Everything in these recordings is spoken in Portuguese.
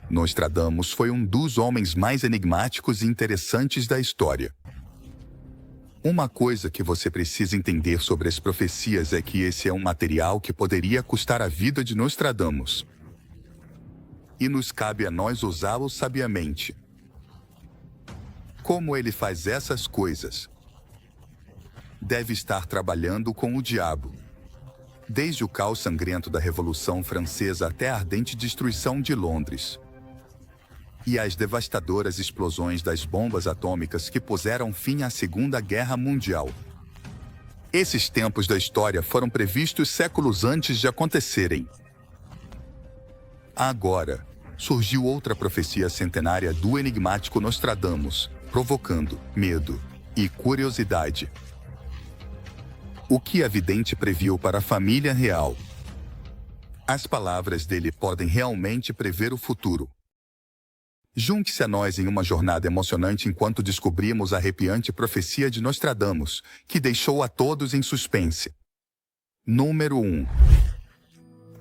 Nostradamus foi um dos homens mais enigmáticos e interessantes da história. Uma coisa que você precisa entender sobre as profecias é que esse é um material que poderia custar a vida de Nostradamus. E nos cabe a nós usá-lo sabiamente. Como ele faz essas coisas? Deve estar trabalhando com o diabo. Desde o caos sangrento da Revolução Francesa até a ardente destruição de Londres. E as devastadoras explosões das bombas atômicas que puseram fim à Segunda Guerra Mundial. Esses tempos da história foram previstos séculos antes de acontecerem. Agora, surgiu outra profecia centenária do enigmático Nostradamus, provocando medo e curiosidade. O que a vidente previu para a família real? As palavras dele podem realmente prever o futuro. Junte-se a nós em uma jornada emocionante enquanto descobrimos a arrepiante profecia de Nostradamus, que deixou a todos em suspense. Número 1.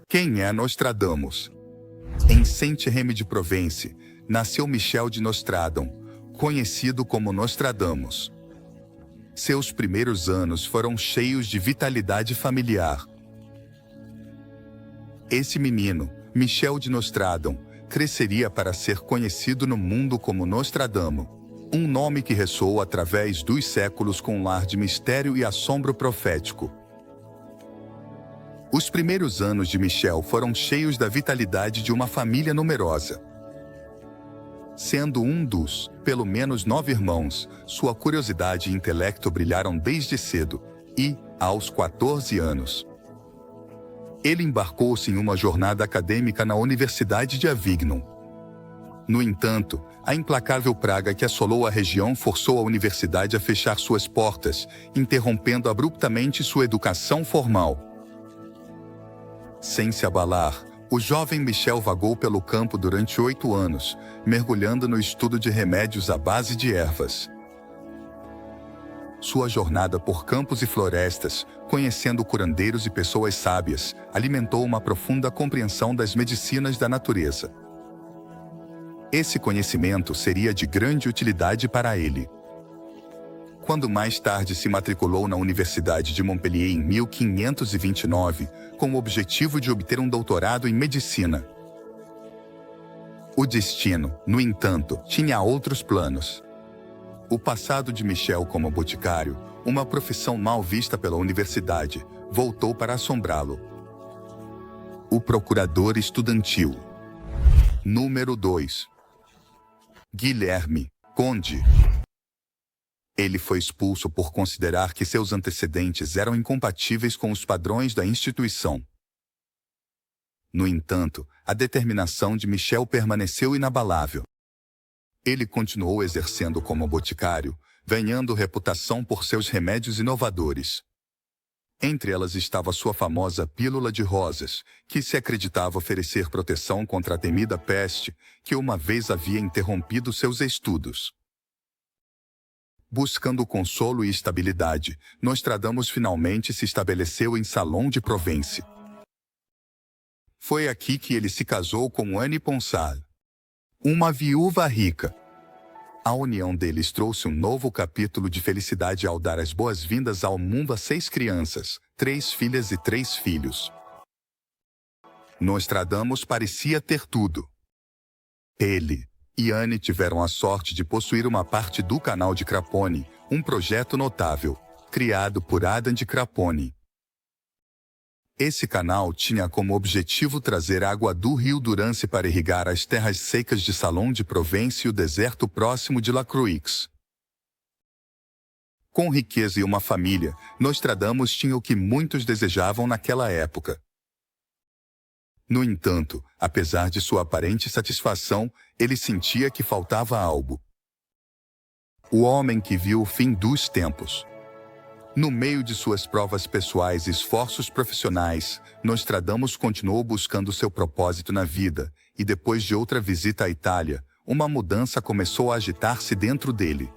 Quem é Nostradamus? Em Saint-Rémy de Provence, nasceu Michel de Nostradam, conhecido como Nostradamus. Seus primeiros anos foram cheios de vitalidade familiar. Esse menino, Michel de Nostradam, cresceria para ser conhecido no mundo como Nostradamo, um nome que ressoou através dos séculos com um lar de mistério e assombro profético. Os primeiros anos de Michel foram cheios da vitalidade de uma família numerosa. Sendo um dos, pelo menos 9 irmãos, sua curiosidade e intelecto brilharam desde cedo e, aos 14 anos, ele embarcou-se em uma jornada acadêmica na Universidade de Avignon. No entanto, a implacável praga que assolou a região forçou a universidade a fechar suas portas, interrompendo abruptamente sua educação formal. Sem se abalar, o jovem Michel vagou pelo campo durante 8 anos, mergulhando no estudo de remédios à base de ervas. Sua jornada por campos e florestas, conhecendo curandeiros e pessoas sábias, alimentou uma profunda compreensão das medicinas da natureza. Esse conhecimento seria de grande utilidade para ele. Quando mais tarde se matriculou na Universidade de Montpellier em 1529, com o objetivo de obter um doutorado em medicina. O destino, no entanto, tinha outros planos. O passado de Michel como boticário, uma profissão mal vista pela universidade, voltou para assombrá-lo. O procurador estudantil. Número 2. Guilherme, conde. Ele foi expulso por considerar que seus antecedentes eram incompatíveis com os padrões da instituição. No entanto, a determinação de Michel permaneceu inabalável. Ele continuou exercendo como boticário, ganhando reputação por seus remédios inovadores. Entre elas estava sua famosa pílula de rosas, que se acreditava oferecer proteção contra a temida peste, que uma vez havia interrompido seus estudos. Buscando consolo e estabilidade, Nostradamus finalmente se estabeleceu em Salon de Provence. Foi aqui que ele se casou com Anne Ponsard, uma viúva rica. A união deles trouxe um novo capítulo de felicidade ao dar as boas-vindas ao mundo a 6 crianças, 3 filhas e 3 filhos. Nostradamus parecia ter tudo. Ele e Anne tiveram a sorte de possuir uma parte do Canal de Craponne, um projeto notável, criado por Adam de Craponne. Esse canal tinha como objetivo trazer água do rio Durance para irrigar as terras secas de Salon de Provence e o deserto próximo de La Croix. Com riqueza e uma família, Nostradamus tinha o que muitos desejavam naquela época. No entanto, apesar de sua aparente satisfação, ele sentia que faltava algo. O homem que viu o fim dos tempos. No meio de suas provas pessoais e esforços profissionais, Nostradamus continuou buscando seu propósito na vida, e depois de outra visita à Itália, uma mudança começou a agitar-se dentro dele.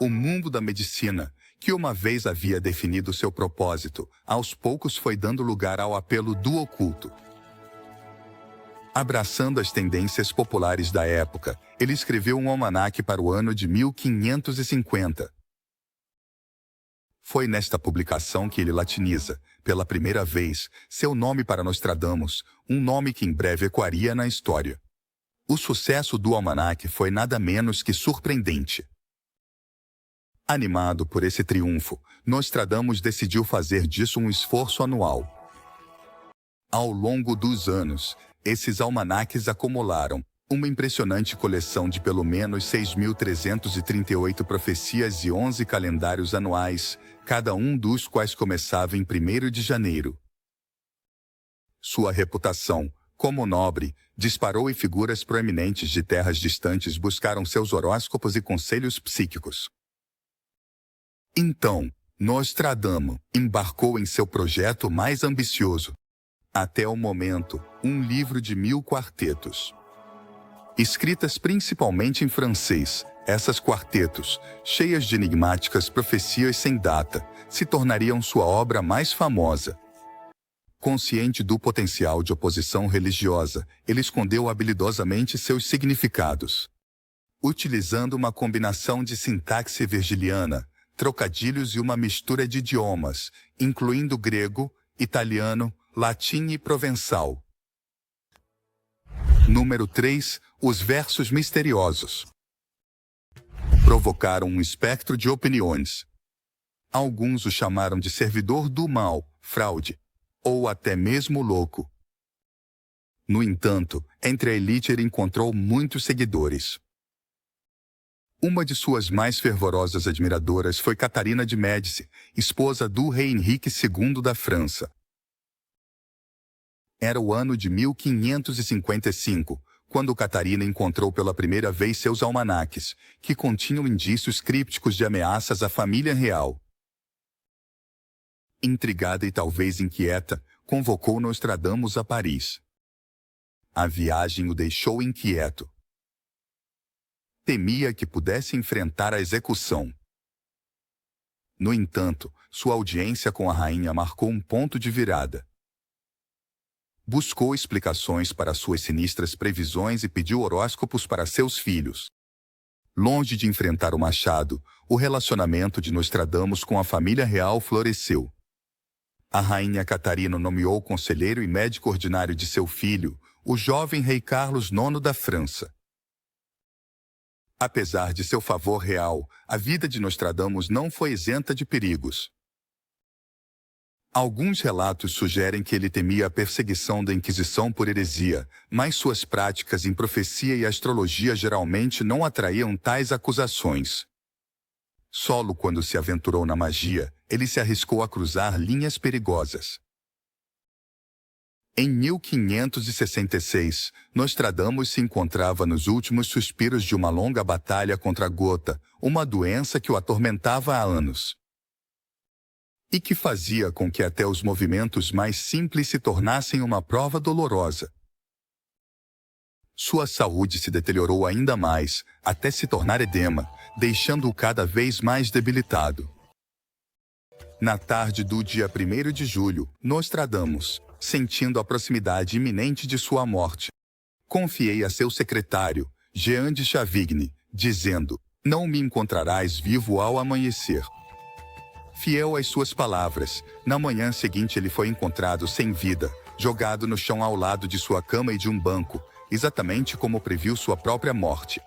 O mundo da medicina, que uma vez havia definido seu propósito, aos poucos foi dando lugar ao apelo do oculto. Abraçando as tendências populares da época, ele escreveu um almanaque para o ano de 1550. Foi nesta publicação que ele latiniza, pela primeira vez, seu nome para Nostradamus, um nome que em breve ecoaria na história. O sucesso do almanaque foi nada menos que surpreendente. Animado por esse triunfo, Nostradamus decidiu fazer disso um esforço anual. Ao longo dos anos, esses almanaques acumularam uma impressionante coleção de pelo menos 6.338 profecias e 11 calendários anuais, cada um dos quais começava em 1º de janeiro. Sua reputação, como nobre, disparou e figuras proeminentes de terras distantes buscaram seus horóscopos e conselhos psíquicos. Então, Nostradamus embarcou em seu projeto mais ambicioso. Até o momento, um livro de 1000 quartetos. Escritas principalmente em francês, essas quartetos, cheias de enigmáticas profecias sem data, se tornariam sua obra mais famosa. Consciente do potencial de oposição religiosa, ele escondeu habilidosamente seus significados. Utilizando uma combinação de sintaxe virgiliana, trocadilhos e uma mistura de idiomas, incluindo grego, italiano, latim e provençal. Número 3. Os versos misteriosos. Provocaram um espectro de opiniões. Alguns o chamaram de servidor do mal, fraude, ou até mesmo louco. No entanto, entre a elite ele encontrou muitos seguidores. Uma de suas mais fervorosas admiradoras foi Catarina de Médici, esposa do rei Henrique II da França. Era o ano de 1555, quando Catarina encontrou pela primeira vez seus almanaques, que continham indícios crípticos de ameaças à família real. Intrigada e talvez inquieta, convocou Nostradamus a Paris. A viagem o deixou inquieto. Temia que pudesse enfrentar a execução. No entanto, sua audiência com a rainha marcou um ponto de virada. Buscou explicações para suas sinistras previsões e pediu horóscopos para seus filhos. Longe de enfrentar o machado, o relacionamento de Nostradamus com a família real floresceu. A rainha Catarina nomeou conselheiro e médico ordinário de seu filho, o jovem rei Carlos IX da França. Apesar de seu favor real, a vida de Nostradamus não foi isenta de perigos. Alguns relatos sugerem que ele temia a perseguição da Inquisição por heresia, mas suas práticas em profecia e astrologia geralmente não atraíam tais acusações. Solo quando se aventurou na magia, ele se arriscou a cruzar linhas perigosas. Em 1566, Nostradamus se encontrava nos últimos suspiros de uma longa batalha contra a gota, uma doença que o atormentava há anos. E que fazia com que até os movimentos mais simples se tornassem uma prova dolorosa. Sua saúde se deteriorou ainda mais, até se tornar edema, deixando-o cada vez mais debilitado. Na tarde do dia 1º de julho, Nostradamus, sentindo a proximidade iminente de sua morte, confiei a seu secretário, Jean de Chavigny, dizendo: "Não me encontrarás vivo ao amanhecer." Fiel às suas palavras, na manhã seguinte ele foi encontrado sem vida, jogado no chão ao lado de sua cama e de um banco, exatamente como previu sua própria morte.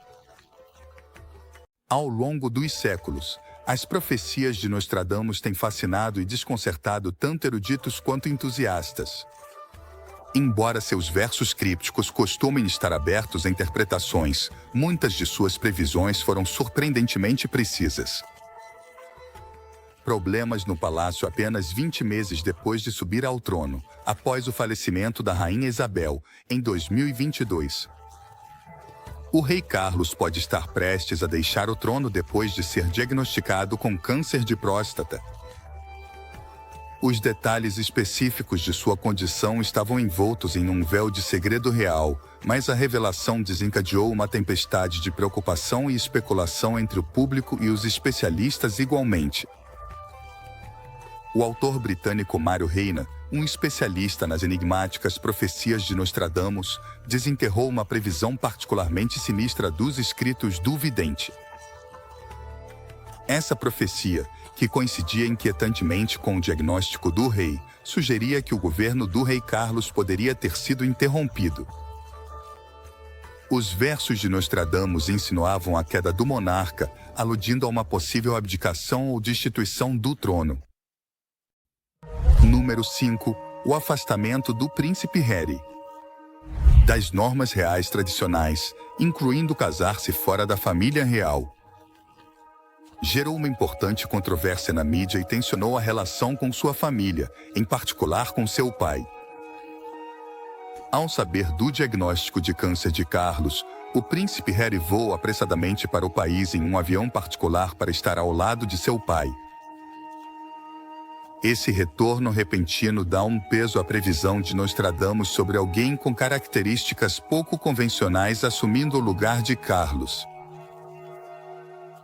Ao longo dos séculos, as profecias de Nostradamus têm fascinado e desconcertado tanto eruditos quanto entusiastas. Embora seus versos crípticos costumem estar abertos a interpretações, muitas de suas previsões foram surpreendentemente precisas. Problemas no palácio apenas 20 meses depois de subir ao trono, após o falecimento da rainha Isabel, em 2022. O rei Carlos pode estar prestes a deixar o trono depois de ser diagnosticado com câncer de próstata. Os detalhes específicos de sua condição estavam envoltos em um véu de segredo real, mas a revelação desencadeou uma tempestade de preocupação e especulação entre o público e os especialistas igualmente. O autor britânico Mário Reina, um especialista nas enigmáticas profecias de Nostradamus, desenterrou uma previsão particularmente sinistra dos escritos do vidente. Essa profecia, que coincidia inquietantemente com o diagnóstico do rei, sugeria que o governo do rei Carlos poderia ter sido interrompido. Os versos de Nostradamus insinuavam a queda do monarca, aludindo a uma possível abdicação ou destituição do trono. Número 5. O afastamento do príncipe Harry das normas reais tradicionais, incluindo casar-se fora da família real. Gerou uma importante controvérsia na mídia e tensionou a relação com sua família, em particular com seu pai. Ao saber do diagnóstico de câncer de Carlos, o príncipe Harry voa apressadamente para o país em um avião particular para estar ao lado de seu pai. Esse retorno repentino dá um peso à previsão de Nostradamus sobre alguém com características pouco convencionais assumindo o lugar de Carlos.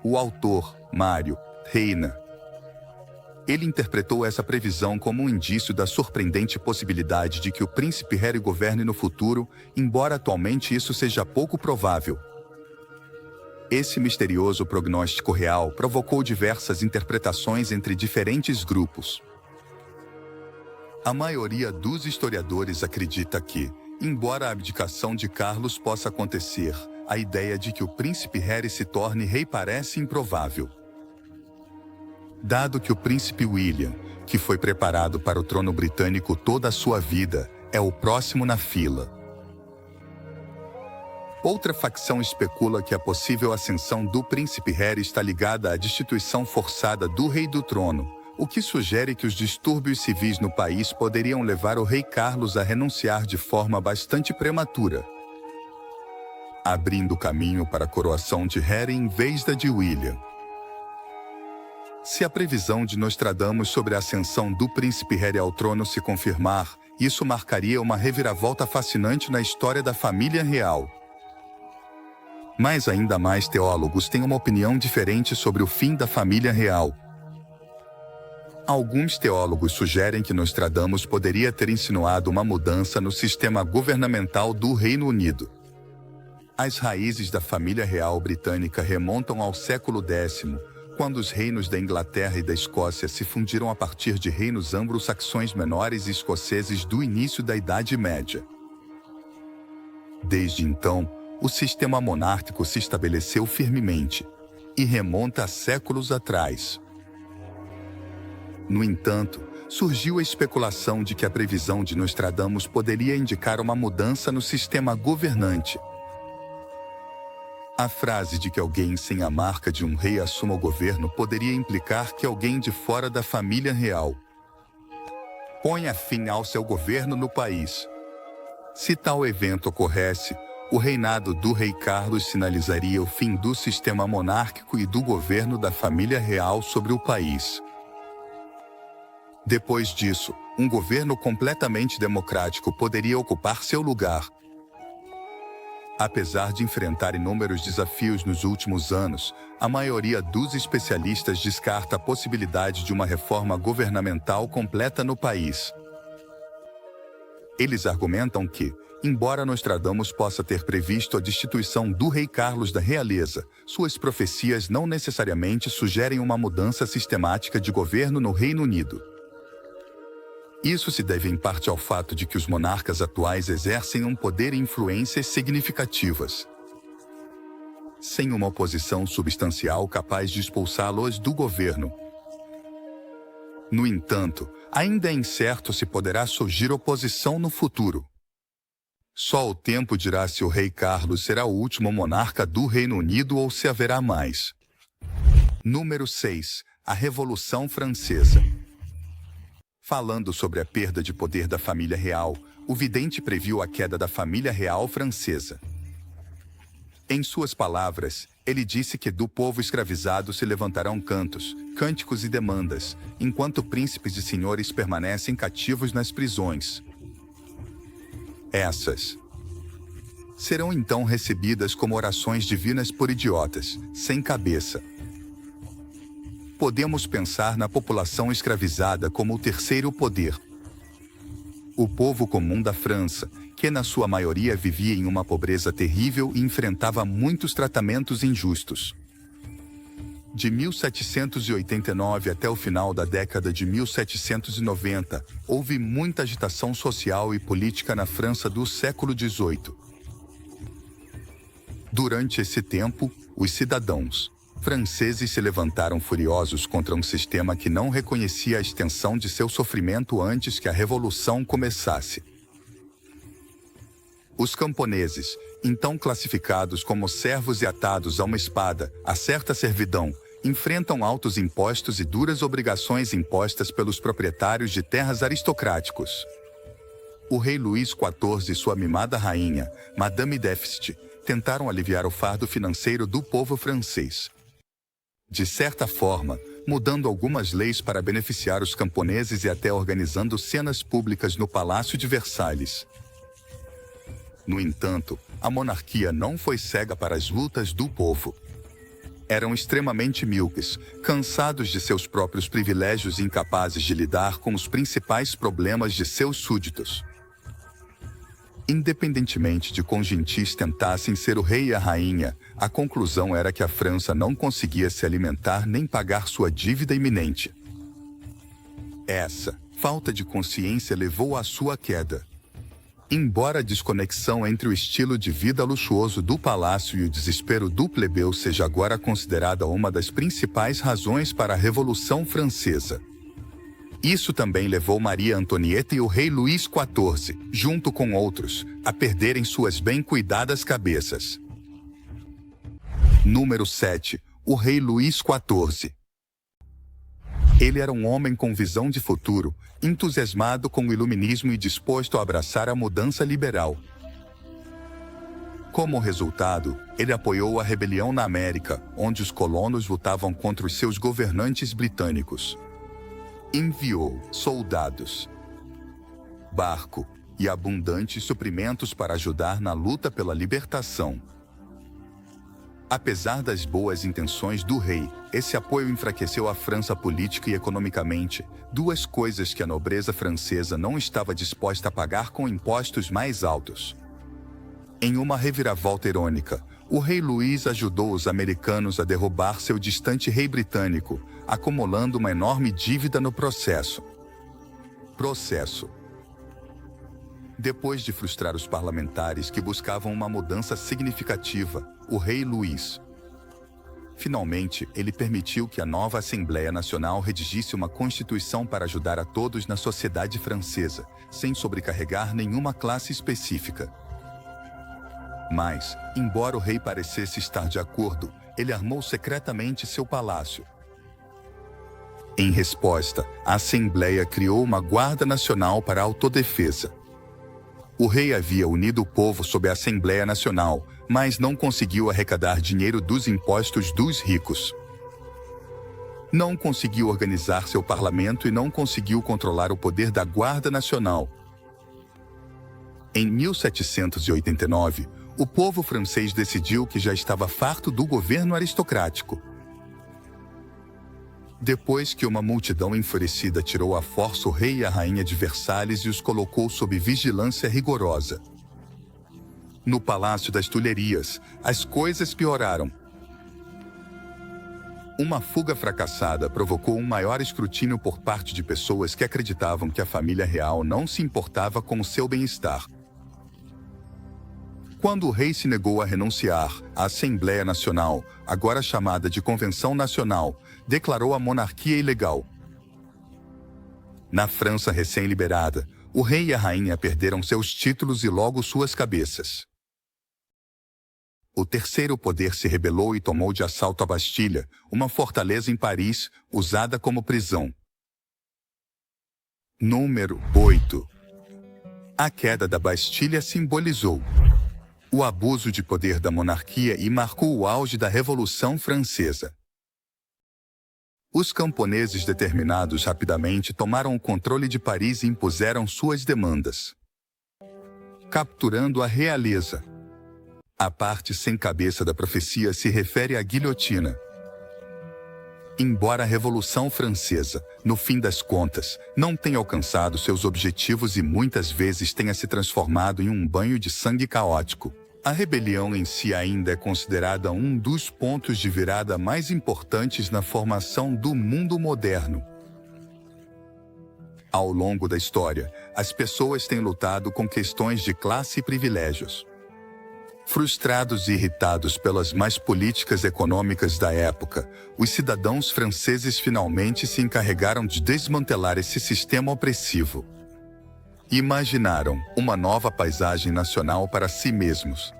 O autor, Mário Reina, ele interpretou essa previsão como um indício da surpreendente possibilidade de que o príncipe Harry governe no futuro, embora atualmente isso seja pouco provável. Esse misterioso prognóstico real provocou diversas interpretações entre diferentes grupos. A maioria dos historiadores acredita que, embora a abdicação de Carlos possa acontecer, a ideia de que o príncipe Harry se torne rei parece improvável. Dado que o príncipe William, que foi preparado para o trono britânico toda a sua vida, é o próximo na fila. Outra facção especula que a possível ascensão do príncipe Harry está ligada à destituição forçada do rei do trono, o que sugere que os distúrbios civis no país poderiam levar o rei Carlos a renunciar de forma bastante prematura, abrindo caminho para a coroação de Harry em vez da de William. Se a previsão de Nostradamus sobre a ascensão do príncipe Harry ao trono se confirmar, isso marcaria uma reviravolta fascinante na história da família real. Mas ainda mais teólogos têm uma opinião diferente sobre o fim da família real. Alguns teólogos sugerem que Nostradamus poderia ter insinuado uma mudança no sistema governamental do Reino Unido. As raízes da família real britânica remontam ao século X, quando os reinos da Inglaterra e da Escócia se fundiram a partir de reinos anglo-saxões menores e escoceses do início da Idade Média. Desde então, o sistema monárquico se estabeleceu firmemente e remonta a séculos atrás. No entanto, surgiu a especulação de que a previsão de Nostradamus poderia indicar uma mudança no sistema governante. A frase de que alguém sem a marca de um rei assuma o governo poderia implicar que alguém de fora da família real ponha fim ao seu governo no país. Se tal evento ocorresse, o reinado do rei Carlos sinalizaria o fim do sistema monárquico e do governo da família real sobre o país. Depois disso, um governo completamente democrático poderia ocupar seu lugar. Apesar de enfrentar inúmeros desafios nos últimos anos, a maioria dos especialistas descarta a possibilidade de uma reforma governamental completa no país. Eles argumentam que, embora Nostradamus possa ter previsto a destituição do rei Carlos da realeza, suas profecias não necessariamente sugerem uma mudança sistemática de governo no Reino Unido. Isso se deve em parte ao fato de que os monarcas atuais exercem um poder e influências significativas, sem uma oposição substancial capaz de expulsá-los do governo. No entanto, ainda é incerto se poderá surgir oposição no futuro. Só o tempo dirá se o rei Carlos será o último monarca do Reino Unido ou se haverá mais. Número 6. A Revolução Francesa. Falando sobre a perda de poder da família real, o vidente previu a queda da família real francesa. Em suas palavras, ele disse que do povo escravizado se levantarão cantos, cânticos e demandas, enquanto príncipes e senhores permanecem cativos nas prisões. Essas serão então recebidas como orações divinas por idiotas, sem cabeça. podemos pensar na população escravizada como o terceiro poder. O povo comum da França, que na sua maioria vivia em uma pobreza terrível e enfrentava muitos tratamentos injustos. De 1789 até o final da década de 1790, houve muita agitação social e política na França do século XVIII. Durante esse tempo, os cidadãos franceses se levantaram furiosos contra um sistema que não reconhecia a extensão de seu sofrimento antes que a Revolução começasse. Os camponeses, então classificados como servos e atados a uma espada, a certa servidão, enfrentam altos impostos e duras obrigações impostas pelos proprietários de terras aristocráticos. O rei Luís XIV e sua mimada rainha, Madame Déficit, tentaram aliviar o fardo financeiro do povo francês. De certa forma, mudando algumas leis para beneficiar os camponeses e até organizando cenas públicas no Palácio de Versalhes. No entanto, a monarquia não foi cega para as lutas do povo. Eram extremamente míopes, cansados de seus próprios privilégios e incapazes de lidar com os principais problemas de seus súditos. Independentemente de quão gentis tentassem ser o rei e a rainha, a conclusão era que a França não conseguia se alimentar nem pagar sua dívida iminente. Essa falta de consciência levou à sua queda. Embora a desconexão entre o estilo de vida luxuoso do palácio e o desespero do plebeu seja agora considerada uma das principais razões para a Revolução Francesa. Isso também levou Maria Antonieta e o rei Luís XIV, junto com outros, a perderem suas bem cuidadas cabeças. Número 7. O rei Luís XIV. Ele era um homem com visão de futuro, entusiasmado com o iluminismo e disposto a abraçar a mudança liberal. Como resultado, ele apoiou a rebelião na América, onde os colonos lutavam contra os seus governantes britânicos. Enviou soldados, barco e abundantes suprimentos para ajudar na luta pela libertação. Apesar das boas intenções do rei, esse apoio enfraqueceu a França política e economicamente, duas coisas que a nobreza francesa não estava disposta a pagar com impostos mais altos. Em uma reviravolta irônica, o rei Luís ajudou os americanos a derrubar seu distante rei britânico, acumulando uma enorme dívida no processo. Depois de frustrar os parlamentares que buscavam uma mudança significativa, o rei Luís. Finalmente, ele permitiu que a nova Assembleia Nacional redigisse uma constituição para ajudar a todos na sociedade francesa, sem sobrecarregar nenhuma classe específica. Mas, embora o rei parecesse estar de acordo, ele armou secretamente seu palácio. Em resposta, a Assembleia criou uma Guarda Nacional para a autodefesa. O rei havia unido o povo sob a Assembleia Nacional, mas não conseguiu arrecadar dinheiro dos impostos dos ricos. Não conseguiu organizar seu parlamento e não conseguiu controlar o poder da Guarda Nacional. Em 1789, o povo francês decidiu que já estava farto do governo aristocrático. Depois que uma multidão enfurecida tirou à força o rei e a rainha de Versalhes e os colocou sob vigilância rigorosa. No Palácio das Tulherias, as coisas pioraram. Uma fuga fracassada provocou um maior escrutínio por parte de pessoas que acreditavam que a família real não se importava com o seu bem-estar. Quando o rei se negou a renunciar, a Assembleia Nacional, agora chamada de Convenção Nacional, declarou a monarquia ilegal. Na França recém-liberada, o rei e a rainha perderam seus títulos e logo suas cabeças. O terceiro poder se rebelou e tomou de assalto a Bastilha, uma fortaleza em Paris, usada como prisão. Número 8. A queda da Bastilha simbolizou o abuso de poder da monarquia e marcou o auge da Revolução Francesa. Os camponeses determinados rapidamente tomaram o controle de Paris e impuseram suas demandas, capturando a realeza. A parte sem cabeça da profecia se refere à guilhotina. Embora a Revolução Francesa, no fim das contas, não tenha alcançado seus objetivos e muitas vezes tenha se transformado em um banho de sangue caótico, a rebelião em si ainda é considerada um dos pontos de virada mais importantes na formação do mundo moderno. Ao longo da história, as pessoas têm lutado com questões de classe e privilégios. Frustrados e irritados pelas más políticas econômicas da época, os cidadãos franceses finalmente se encarregaram de desmantelar esse sistema opressivo. Imaginaram uma nova paisagem nacional para si mesmos,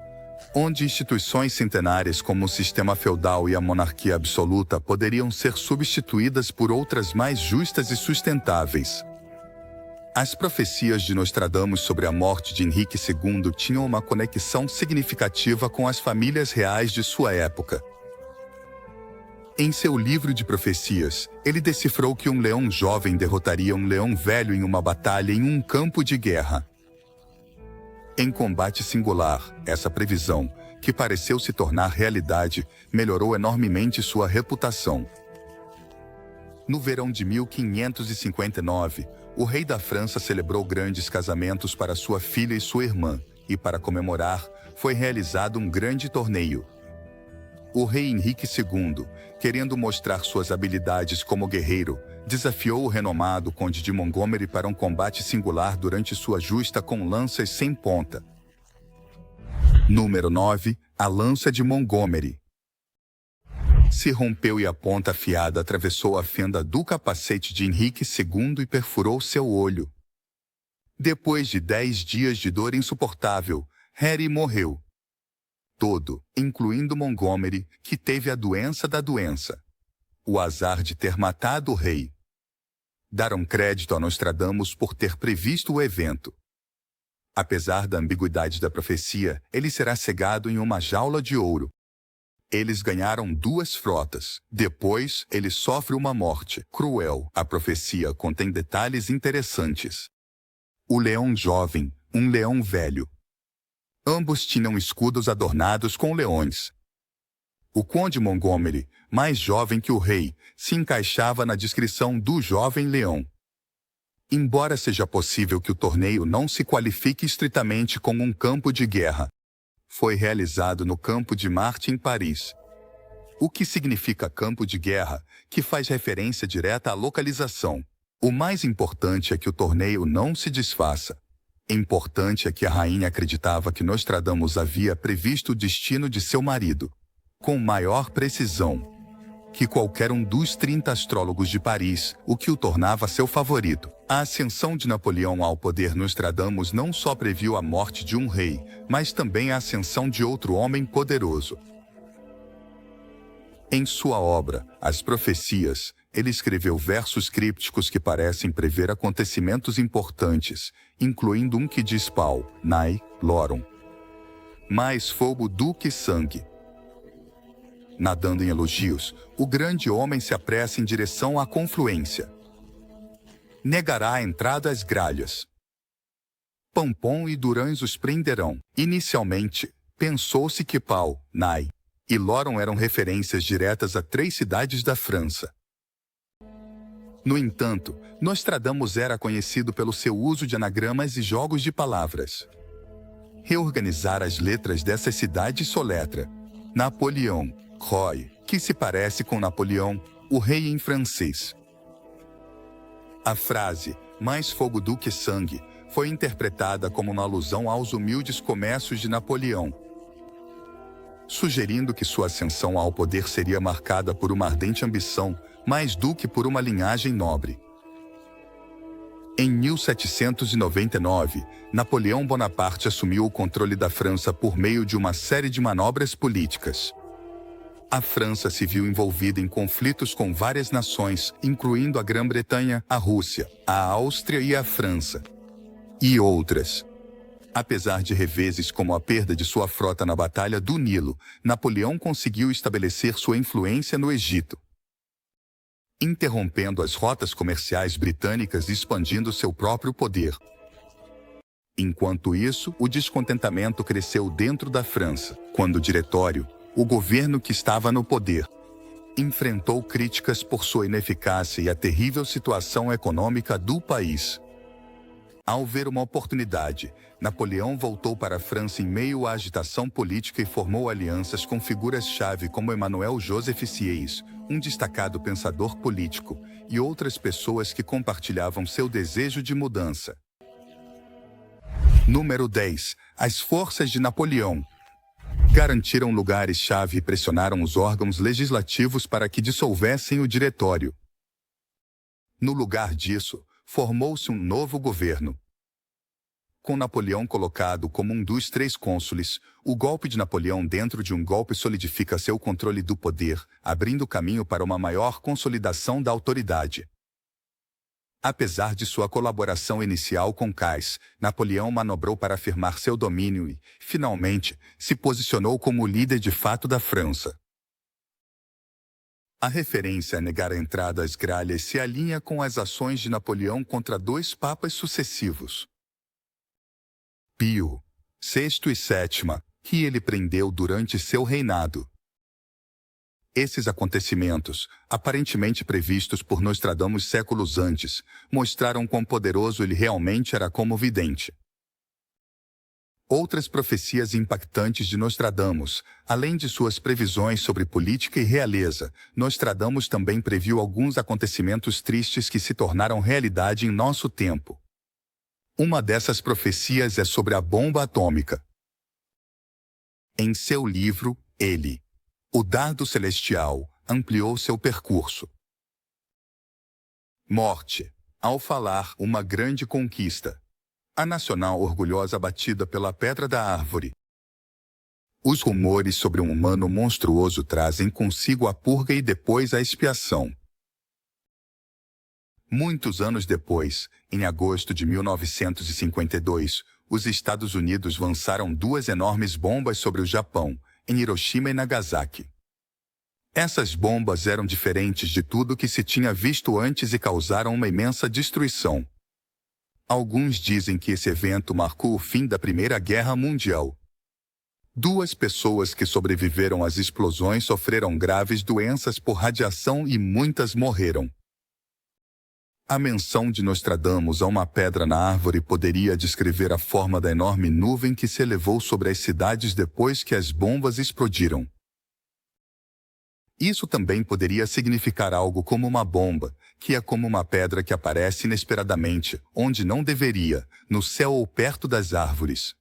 onde instituições centenárias como o sistema feudal e a monarquia absoluta poderiam ser substituídas por outras mais justas e sustentáveis. As profecias de Nostradamus sobre a morte de Henrique II tinham uma conexão significativa com as famílias reais de sua época. Em seu livro de profecias, ele decifrou que um leão jovem derrotaria um leão velho em uma batalha em um campo de guerra. Em combate singular, essa previsão, que pareceu se tornar realidade, melhorou enormemente sua reputação. No verão de 1559, o rei da França celebrou grandes casamentos para sua filha e sua irmã, e para comemorar, foi realizado um grande torneio. O rei Henrique II, querendo mostrar suas habilidades como guerreiro, desafiou o renomado conde de Montgomery para um combate singular durante sua justa com lanças sem ponta. Número 9. A lança de Montgomery. Se rompeu e a ponta afiada atravessou a fenda do capacete de Henrique II e perfurou seu olho. Depois de 10 dias de dor insuportável, Harry morreu. Todo, incluindo Montgomery, que teve a doença da doença. O azar de ter matado o rei. Deram crédito a Nostradamus por ter previsto o evento. Apesar da ambiguidade da profecia, ele será cegado em uma jaula de ouro. Eles ganharam 2 frotas. Depois, ele sofre uma morte cruel. A profecia contém detalhes interessantes. O leão jovem, um leão velho. Ambos tinham escudos adornados com leões. O conde Montgomery, mais jovem que o rei, se encaixava na descrição do jovem leão. Embora seja possível que o torneio não se qualifique estritamente como um campo de guerra, foi realizado no Campo de Marte em Paris. O que significa campo de guerra, que faz referência direta à localização. O mais importante é que o torneio não se desfaça. Importante é que a rainha acreditava que Nostradamus havia previsto o destino de seu marido, com maior precisão que qualquer um dos 30 astrólogos de Paris, o que o tornava seu favorito. A ascensão de Napoleão ao poder. Nostradamus não só previu a morte de um rei, mas também a ascensão de outro homem poderoso. Em sua obra, As Profecias, ele escreveu versos crípticos que parecem prever acontecimentos importantes, incluindo um que diz pau, nai, lorum. Mais fogo do que sangue. Nadando em elogios, o grande homem se apressa em direção à confluência. Negará a entrada às gralhas. Pampom e Durães os prenderão. Inicialmente, pensou-se que Pau, Nai e Loron eram referências diretas a 3 cidades da França. No entanto, Nostradamus era conhecido pelo seu uso de anagramas e jogos de palavras. Reorganizar as letras dessas cidades soletra Napoleão, Roy, que se parece com Napoleão, o rei em francês. A frase, mais fogo do que sangue, foi interpretada como uma alusão aos humildes comércios de Napoleão, sugerindo que sua ascensão ao poder seria marcada por uma ardente ambição, mais do que por uma linhagem nobre. Em 1799, Napoleão Bonaparte assumiu o controle da França por meio de uma série de manobras políticas. A França se viu envolvida em conflitos com várias nações, incluindo a Grã-Bretanha, a Rússia, a Áustria e a França, e outras. Apesar de reveses como a perda de sua frota na Batalha do Nilo, Napoleão conseguiu estabelecer sua influência no Egito, interrompendo as rotas comerciais britânicas e expandindo seu próprio poder. Enquanto isso, o descontentamento cresceu dentro da França, quando o Diretório, o governo que estava no poder, enfrentou críticas por sua ineficácia e a terrível situação econômica do país. Ao ver uma oportunidade, Napoleão voltou para a França em meio à agitação política e formou alianças com figuras-chave como Emmanuel Joseph Sieyès, um destacado pensador político, e outras pessoas que compartilhavam seu desejo de mudança. Número 10. As forças de Napoleão garantiram lugares-chave e pressionaram os órgãos legislativos para que dissolvessem o diretório. No lugar disso, formou-se um novo governo. Com Napoleão colocado como um dos 3 cônsules, o golpe de Napoleão dentro de um golpe solidifica seu controle do poder, abrindo caminho para uma maior consolidação da autoridade. Apesar de sua colaboração inicial com Cais, Napoleão manobrou para afirmar seu domínio e, finalmente, se posicionou como o líder de fato da França. A referência a negar a entrada às gralhas se alinha com as ações de Napoleão contra 2 papas sucessivos, Pio VI e VII, que ele prendeu durante seu reinado. Esses acontecimentos, aparentemente previstos por Nostradamus séculos antes, mostraram quão poderoso ele realmente era como vidente. Outras profecias impactantes de Nostradamus, além de suas previsões sobre política e realeza, Nostradamus também previu alguns acontecimentos tristes que se tornaram realidade em nosso tempo. Uma dessas profecias é sobre a bomba atômica. Em seu livro, ele, O Dardo Celestial, ampliou seu percurso. Morte. Ao falar, uma grande conquista. A nacional orgulhosa batida pela pedra da árvore. Os rumores sobre um humano monstruoso trazem consigo a purga e depois a expiação. Muitos anos depois, em agosto de 1952, os Estados Unidos lançaram 2 enormes bombas sobre o Japão, em Hiroshima e Nagasaki. Essas bombas eram diferentes de tudo que se tinha visto antes e causaram uma imensa destruição. Alguns dizem que esse evento marcou o fim da Primeira Guerra Mundial. 2 pessoas que sobreviveram às explosões sofreram graves doenças por radiação e muitas morreram. A menção de Nostradamus a uma pedra na árvore poderia descrever a forma da enorme nuvem que se elevou sobre as cidades depois que as bombas explodiram. Isso também poderia significar algo como uma bomba, que é como uma pedra que aparece inesperadamente, onde não deveria, no céu ou perto das árvores.